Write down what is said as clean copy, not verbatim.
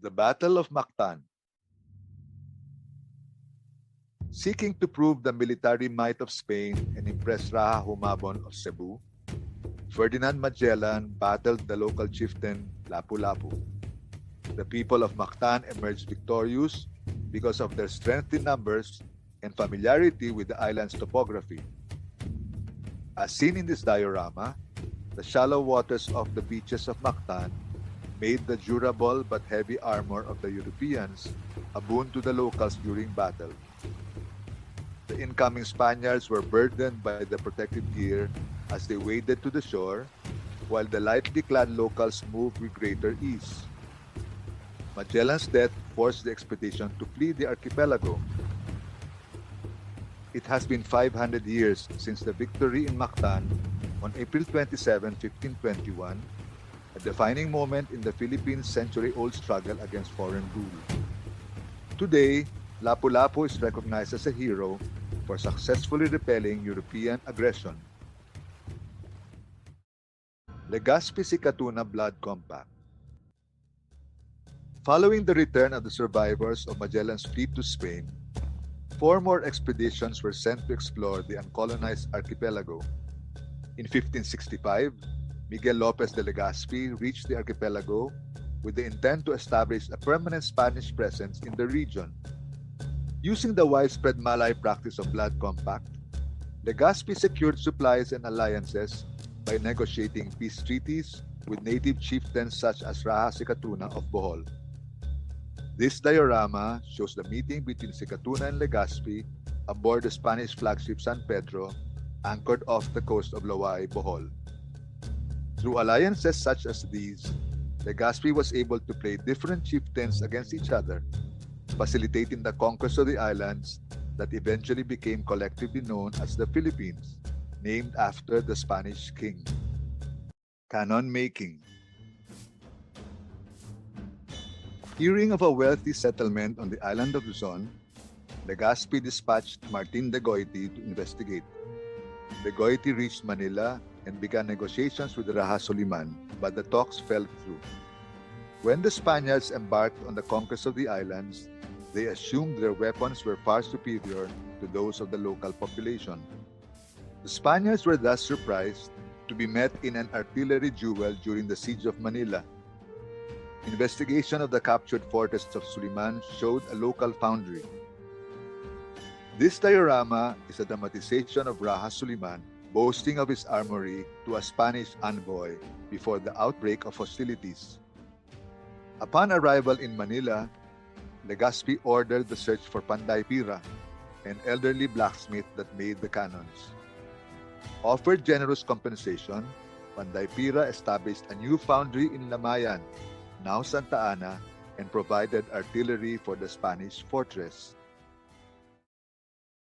The Battle of Mactan. Seeking to prove the military might of Spain and impress Raja Humabon of Cebu, Ferdinand Magellan battled the local chieftain Lapu-Lapu. The people of Mactan emerged victorious because of their strength in numbers and familiarity with the island's topography. As seen in this diorama, the shallow waters of the beaches of Mactan made the durable but heavy armor of the Europeans a boon to the locals during battle. The incoming Spaniards were burdened by the protective gear as they waded to the shore, while the lightly clad locals moved with greater ease. Magellan's death forced the expedition to flee the archipelago. It has been 500 years since the victory in Mactan on April 27, 1521, a defining moment in the Philippines' century-old struggle against foreign rule. Today, Lapu-Lapu is recognized as a hero for successfully repelling European aggression. Legazpi-Sikatuna Blood Compact. Following the return of the survivors of Magellan's fleet to Spain, 4 more expeditions were sent to explore the uncolonized archipelago. In 1565, Miguel Lopez de Legazpi reached the archipelago with the intent to establish a permanent Spanish presence in the region. Using the widespread Malay practice of blood compact, Legazpi secured supplies and alliances by negotiating peace treaties with native chieftains such as Sikatuna of Bohol. This diorama shows the meeting between Sikatuna and Legazpi aboard the Spanish flagship San Pedro, anchored off the coast of Lawai, Bohol. Through alliances such as these, Legazpi was able to play different chieftains against each other, facilitating the conquest of the islands that eventually became collectively known as the Philippines, named after the Spanish king. Canon making. Hearing of a wealthy settlement on the island of Luzon, Legazpi dispatched Martin de Goiti to investigate. De Goiti reached Manila and began negotiations with Raja Soliman, but the talks fell through. When the Spaniards embarked on the conquest of the islands, they assumed their weapons were far superior to those of the local population. The Spaniards were thus surprised to be met in an artillery duel during the siege of Manila. Investigation of the captured fortress of Suliman showed a local foundry. This diorama is a dramatization of Raja Suliman boasting of his armory to a Spanish envoy before the outbreak of hostilities. Upon arrival in Manila, Legazpi ordered the search for Panday Pira, an elderly blacksmith that made the cannons. Offered generous compensation, Panday Pira established a new foundry in Lamayan, now Santa Ana, and provided artillery for the Spanish fortress.